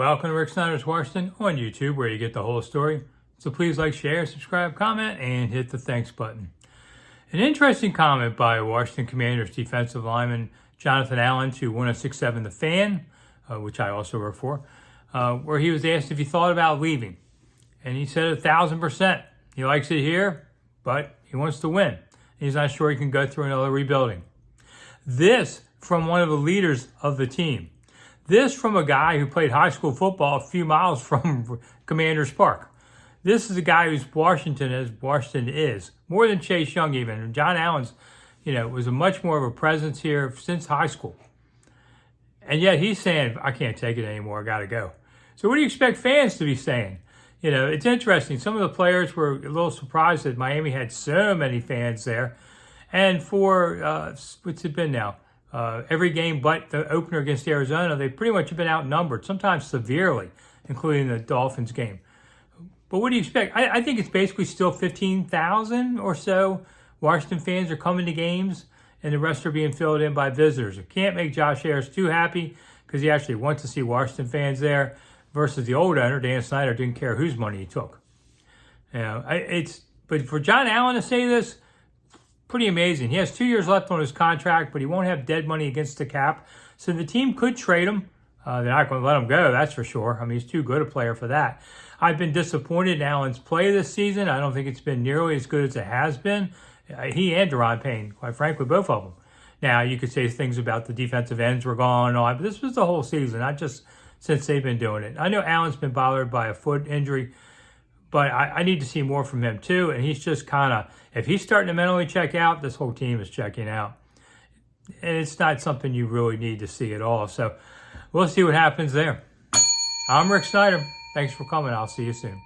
Welcome to Rick Snider's Washington on YouTube, where you get the whole story. So please like, share, subscribe, comment, and hit the thanks button. An interesting comment by Washington Commanders defensive lineman Jon Allen to 106.7 The Fan, which I also work for, where he was asked if he thought about leaving. And he said 1,000%. He likes it here, but he wants to win. He's not sure he can go through another rebuilding. This from one of the leaders of the team. This from a guy who played high school football a few miles from Commanders Park. This is a guy who's Washington is, more than Chase Young even. And Jon Allen's, was a much more of a presence here since high school. And yet he's saying, I can't take it anymore, I got to go. So what do you expect fans to be saying? It's interesting. Some of the players were a little surprised that Miami had so many fans there. And for, what's it been now? Every game but the opener against Arizona, they pretty much have been outnumbered, sometimes severely, including the Dolphins game. But what do you expect? I think it's basically still 15,000 or so Washington fans are coming to games, and the rest are being filled in by visitors. You can't make Josh Harris too happy because he actually wants to see Washington fans there, versus the old owner, Dan Snider, didn't care whose money he took. But for Jon Allen to say this, pretty amazing. He has 2 years left on his contract, but he won't have dead money against the cap. So the team could trade him. They're not going to let him go, that's for sure. I mean, he's too good a player for that. I've been disappointed in Allen's play this season. I don't think it's been nearly as good as it has been. He and Deron Payne, quite frankly, both of them. Now, you could say things about the defensive ends were gone and all, but this was the whole season, not just since they've been doing it. I know Allen's been bothered by a foot injury, but I need to see more from him too. And he's just kind of, if he's starting to mentally check out, this whole team is checking out. And it's not something you really need to see at all. So we'll see what happens there. I'm Rick Snider. Thanks for coming. I'll see you soon.